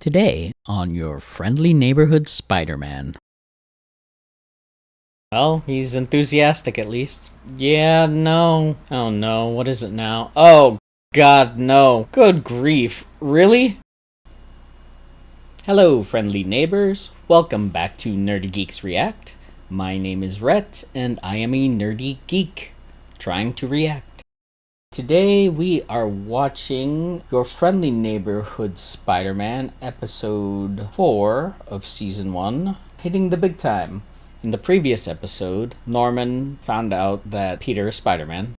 Today on your friendly neighborhood Spider-Man. Well, he's enthusiastic at least. Yeah, no. Oh no, what is it now? Oh god, no. Good grief. Really? Hello, friendly neighbors. Welcome back to Nerdy Geeks React. My name is Rhett, and I am a nerdy geek trying to react. Today we are watching Your Friendly Neighborhood Spider-Man episode 4 of season 1, Hitting the Big Time. In the previous episode, Norman found out that Peter is Spider-Man.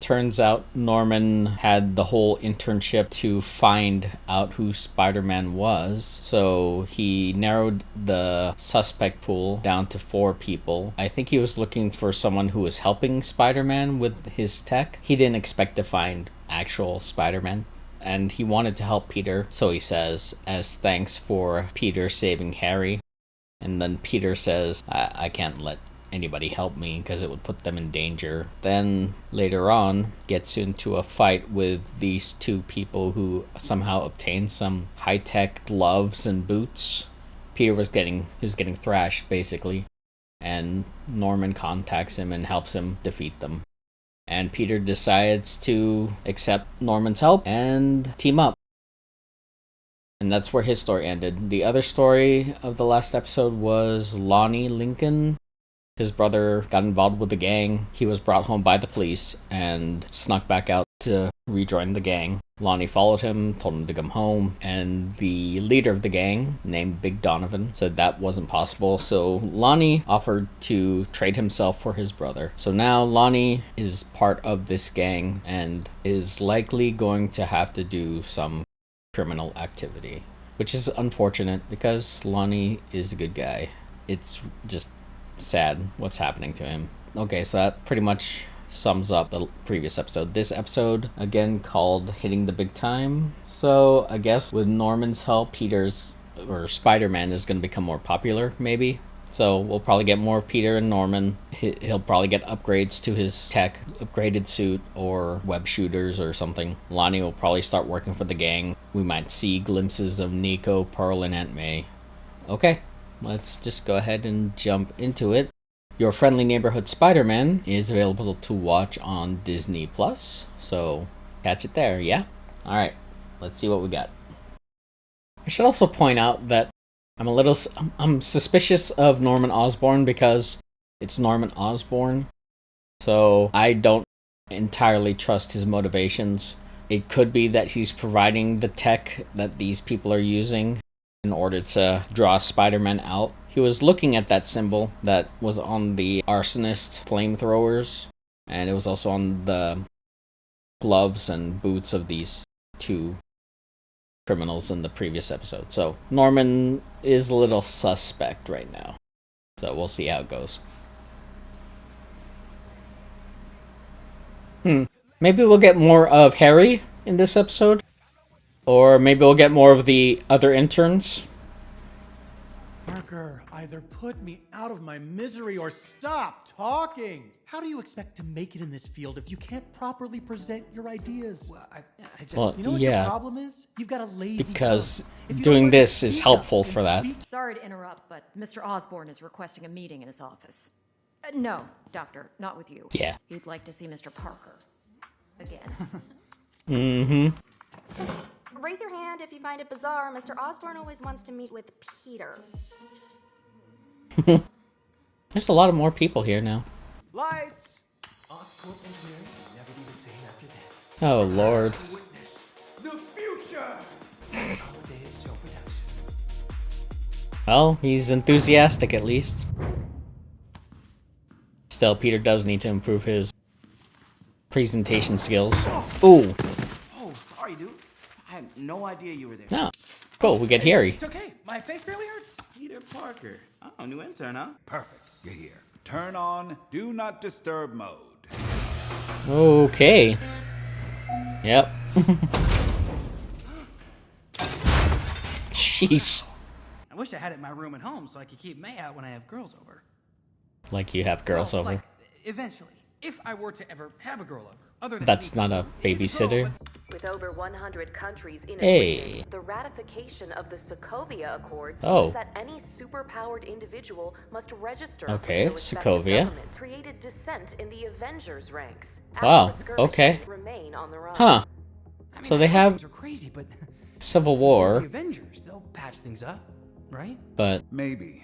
Turns out Norman had the whole internship to find out who Spider-Man was, so he narrowed the suspect pool down to 4 people. I think he was looking for someone who was helping Spider-Man with his tech. He didn't expect to find actual Spider-Man, and he wanted to help Peter, so he says, as thanks for Peter saving Harry. And then Peter says, I can't let anybody help me because it would put them in danger. Then later on gets into a fight with these 2 people who somehow obtained some high-tech gloves and boots. Peter was getting thrashed basically, and Norman contacts him and helps him defeat them. And Peter decides to accept Norman's help and team up. And that's where his story ended. The other story of the last episode was Lonnie Lincoln. His brother got involved with the gang. He was brought home by the police and snuck back out to rejoin the gang. Lonnie followed him, told him to come home, and the leader of the gang, named Big Donovan, said that wasn't possible, so Lonnie offered to trade himself for his brother. So now Lonnie is part of this gang and is likely going to have to do some criminal activity, which is unfortunate because Lonnie is a good guy. It's just sad what's happening to him. Okay, so that pretty much sums up the previous episode. This episode, again, called Hitting the Big Time. So I guess with Norman's help, Spider-Man is going to become more popular, maybe. So we'll probably get more of Peter and Norman. He'll probably get upgrades to his tech, upgraded suit, or web shooters or something. Lonnie will probably start working for the gang. We might see glimpses of Nico, Pearl, and Aunt May. Okay, let's just go ahead and jump into it. Your Friendly Neighborhood Spider-Man is available to watch on Disney+, so catch it there, yeah? Alright, let's see what we got. I should also point out that I'm suspicious of Norman Osborn because it's Norman Osborn, so I don't entirely trust his motivations. It could be that he's providing the tech that these people are using in order to draw Spider-Man out. He was looking at that symbol that was on the arsonist flamethrowers, and it was also on the gloves and boots of these 2 criminals in the previous episode. So Norman is a little suspect right now. So we'll see how it goes. Maybe we'll get more of Harry in this episode. Or maybe we'll get more of the other interns. Parker, either put me out of my misery or stop talking. How do you expect to make it in this field if you can't properly present your ideas? Well, I just... You know what your problem is? You've got a lazy because doing this is helpful for that. Sorry to interrupt, but Mr. Osborn is requesting a meeting in his office. No, Doctor, not with you. Yeah. He'd like to see Mr. Parker. Again. Raise your hand if you find it bizarre. Mr. Osborn always wants to meet with Peter. There's a lot of more people here now. Lights! Osborn engineering will never be the same after this. Oh, Lord. The future! Holidays show production. Well, he's enthusiastic at least. Still, Peter does need to improve his presentation skills. Ooh. Oh, sorry, dude. I had no idea you were there. Oh, cool. We get Harry. It's okay. My face barely hurts. Peter Parker. Oh, new intern, huh? Perfect. You're here. Turn on Do Not Disturb mode. Okay. Yep. Jeez. I wish I had it in my room at home so I could keep May out when I have girls over. Like you have girls over. Like, eventually. If I were to ever have a girl over. Other than That's me. not a He's a girl, babysitter. but With over 100 countries in Hey. agreement, the ratification of the Sokovia Accords Oh. means that any superpowered individual must register Okay, with their respective Sokovia. government. Created dissent in the Avengers ranks. Wow, After a skirmish, okay. they remain on the run. Huh. I mean, So they I know have things are crazy, but Civil the War, Avengers, they'll patch things up, right? but Maybe.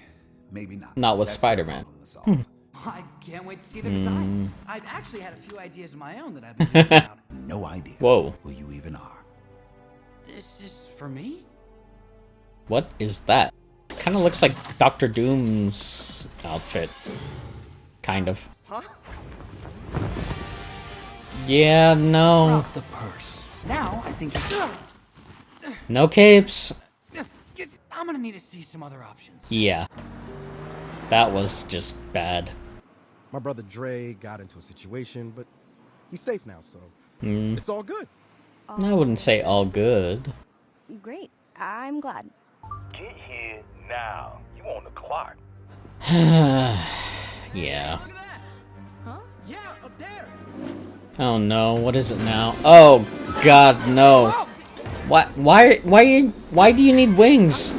Maybe not. not with That's their Spider-Man. problem to solve. I can't wait to see the designs. I've actually had a few ideas of my own that I've been thinking about. No idea Whoa. who you even are. This is for me? What is that? Kind of looks like Doctor Doom's outfit. Kind of. Huh? Yeah, no. Drop the purse. Now I think No capes. I'm gonna need to see some other options. Yeah. That was just bad. My brother Dre got into a situation, but he's safe now, so it's all good. I wouldn't say all good. Great. I'm glad. Get here now. You on the clock. Yeah. Huh? Yeah, up there. Oh no, what is it now? Oh god, no. Why do you need wings?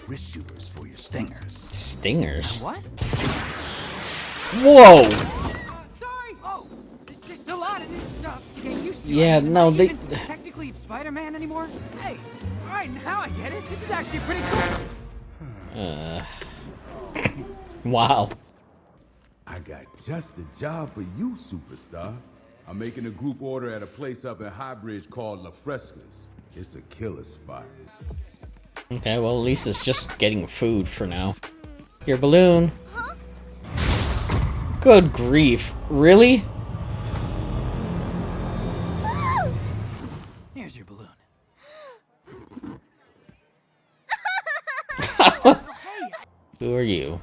Wrist shooters for your stingers. Stingers? What? Whoa! Sorry. Oh, it's just a lot of new stuff to get used to. Yeah, I mean, no, am I they- even technically Spider-Man anymore. Hey, all right, now I get it. This is actually pretty cool. Wow. I got just the job for you, superstar. I'm making a group order at a place up in Highbridge called La Frescas. It's a killer spot. Okay, well at least it's just getting food for now. Your balloon. Good grief. Really? Here's your balloon. Who are you?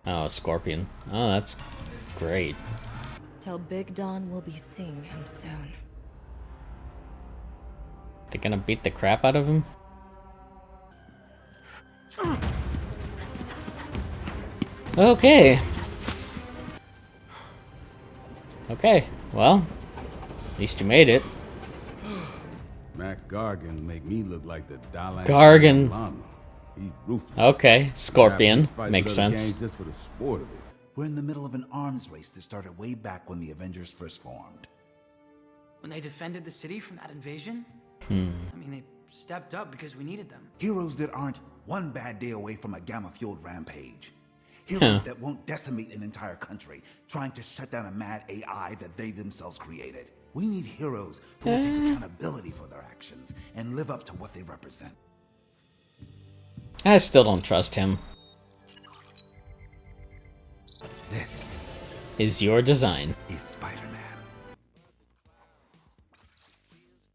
Oh, Scorpion. Oh, that's great. Tell Big Don we'll be seeing him soon. They gonna beat the crap out of him? Okay. Okay, well, at least you made it. Mac Gargan make me look like the Dalai Gargan. Lama. He's ruthless. Okay, Scorpion. Fights with Makes other sense. gangs just for the sport of it. We're in the middle of an arms race that started way back when the Avengers first formed. When they defended the city from that invasion? I mean, they stepped up because we needed them. Heroes that aren't one bad day away from a gamma-fueled rampage. Heroes that won't decimate an entire country, trying to shut down a mad AI that they themselves created. We need heroes who will take accountability for their actions and live up to what they represent. I still don't trust him. This Is your design. is Spider-Man.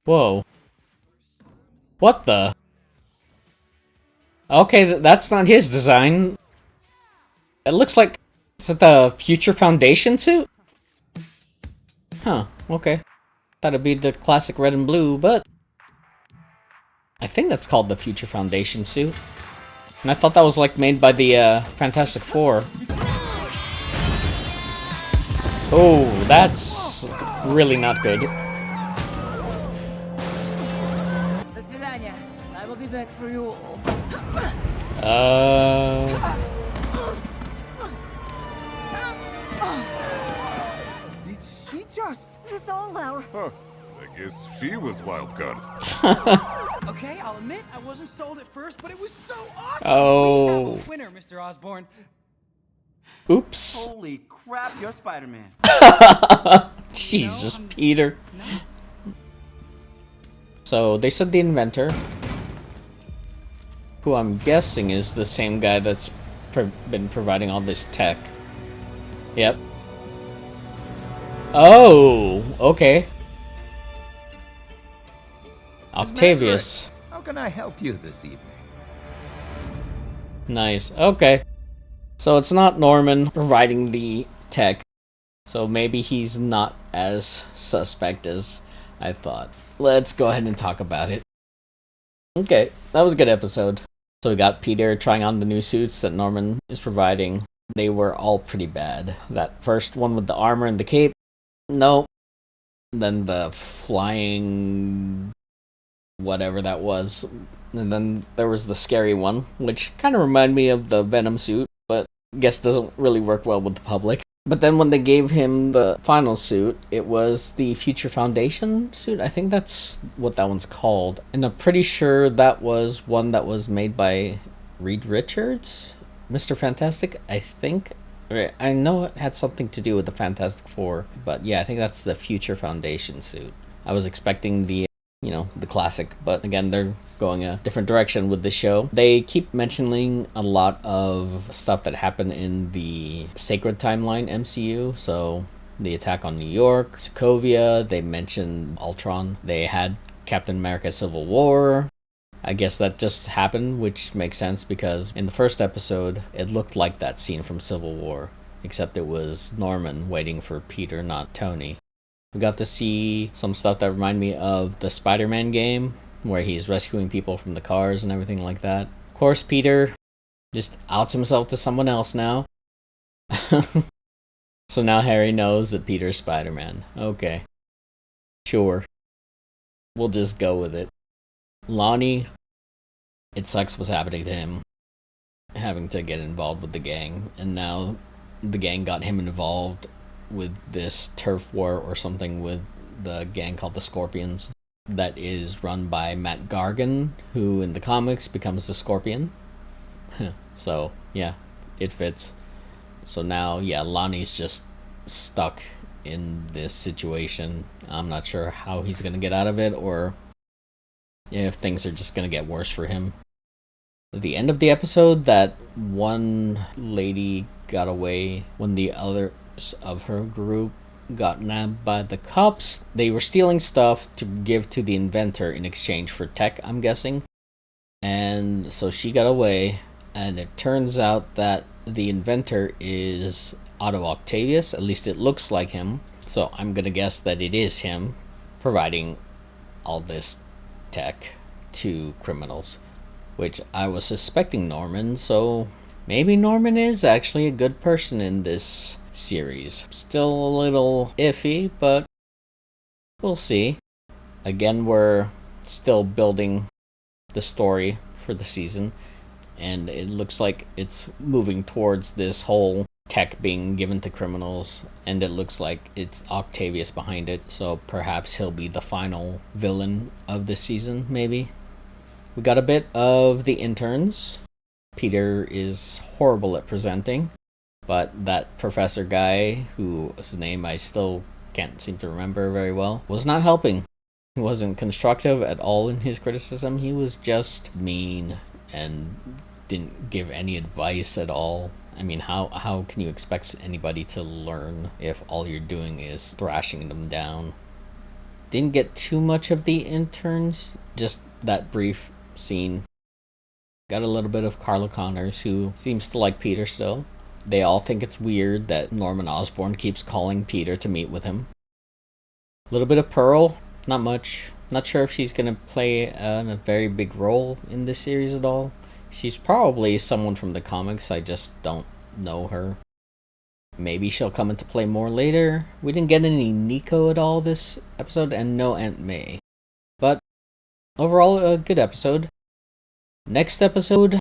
Whoa. What the? Okay, that's not his design. It looks like... Is that the Future Foundation suit? Huh, okay. Thought it'd be the classic red and blue, but... I think that's called the Future Foundation suit. And I thought that was like made by the Fantastic Four. Oh, that's really not good. I will be back for you all. Did she just... It's all out. Huh. I guess she was wild card. Okay, I'll admit I wasn't sold at first, but it was so awesome. Oh. We have a winner, Mr. Osborn. Oops. Holy crap, you're Spider-Man. Jesus, Peter. So, they said the Inventor, who I'm guessing is the same guy that's been providing all this tech. Yep. Oh, okay. Octavius. How can I help you this evening? Nice, okay. So it's not Norman providing the tech, so maybe he's not as suspect as I thought. Let's go ahead and talk about it. Okay, that was a good episode. So we got Peter trying on the new suits that Norman is providing. They were all pretty bad. That first one with the armor and the cape, nope. Then the flying whatever that was. And then there was the scary one, which kind of reminded me of the Venom suit, but I guess doesn't really work well with the public. But then when they gave him the final suit, it was the Future Foundation suit. I think that's what that one's called. And I'm pretty sure that was one that was made by Reed Richards, Mr. Fantastic, I think. I know it had something to do with the Fantastic Four, but yeah, I think that's the Future Foundation suit. I was expecting the classic, but again, they're going a different direction with the show. They keep mentioning a lot of stuff that happened in the Sacred Timeline MCU, so the attack on New York, Sokovia, they mentioned Ultron, they had Captain America Civil War. I guess that just happened, which makes sense because in the first episode, it looked like that scene from Civil War, except it was Norman waiting for Peter, not Tony. We got to see some stuff that reminded me of the Spider-Man game, where he's rescuing people from the cars and everything like that. Of course, Peter just outs himself to someone else now. So now Harry knows that Peter's Spider-Man. Okay. Sure. We'll just go with it. Lonnie, it sucks what's happening to him. Having to get involved with the gang, and now the gang got him involved with this turf war or something with the gang called the Scorpions that is run by Matt Gargan, who in the comics becomes the Scorpion. So yeah, it fits. So now, yeah, Lonnie's just stuck in this situation. I'm not sure how he's gonna get out of it, or if things are just gonna get worse for him. At the end of the episode, that one lady got away when the others of her group got nabbed by the cops. They were stealing stuff to give to the Inventor in exchange for tech, I'm guessing. And so she got away, and it turns out that the Inventor is Otto Octavius, at least it looks like him. So I'm gonna guess that it is him providing all this tech to criminals, which I was suspecting Norman, so maybe Norman is actually a good person in this series. Still a little iffy, but we'll see. Again, we're still building the story for the season, and it looks like it's moving towards this whole tech being given to criminals, and it looks like it's Octavius behind it, so perhaps he'll be the final villain of this season, maybe. We got a bit of the interns. Peter is horrible at presenting, but that professor guy, whose name I still can't seem to remember very well, was not helping. He wasn't constructive at all in his criticism. He was just mean and didn't give any advice at all. I mean, how can you expect anybody to learn if all you're doing is thrashing them down? Didn't get too much of the interns, just that brief scene. Got a little bit of Carla Connors, who seems to like Peter still. They all think it's weird that Norman Osborn keeps calling Peter to meet with him. A little bit of Pearl, not much. Not sure if she's going to play a very big role in this series at all. She's probably someone from the comics, I just don't know her. Maybe she'll come into play more later. We didn't get any Nico at all this episode, and no Aunt May. But overall, a good episode. Next episode,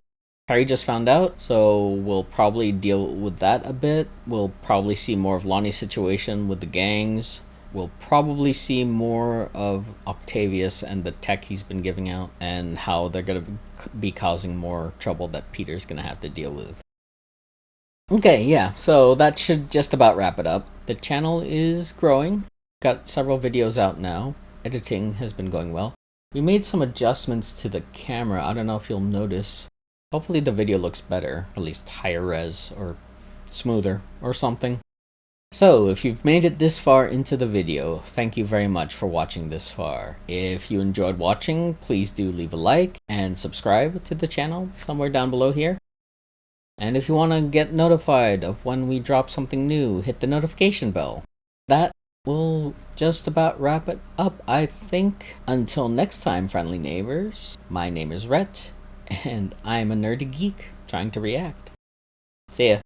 Harry just found out, so we'll probably deal with that a bit. We'll probably see more of Lonnie's situation with the gangs. We'll probably see more of Octavius and the tech he's been giving out, and how they're going to be causing more trouble that Peter's going to have to deal with. Okay, yeah, so that should just about wrap it up. The channel is growing. Got several videos out now. Editing has been going well. We made some adjustments to the camera. I don't know if you'll notice. Hopefully the video looks better, at least higher res or smoother or something. So, if you've made it this far into the video, thank you very much for watching this far. If you enjoyed watching, please do leave a like and subscribe to the channel somewhere down below here. And if you want to get notified of when we drop something new, hit the notification bell. That will just about wrap it up, I think. Until next time, friendly neighbors, my name is Rhett, and I'm a nerdy geek trying to react. See ya.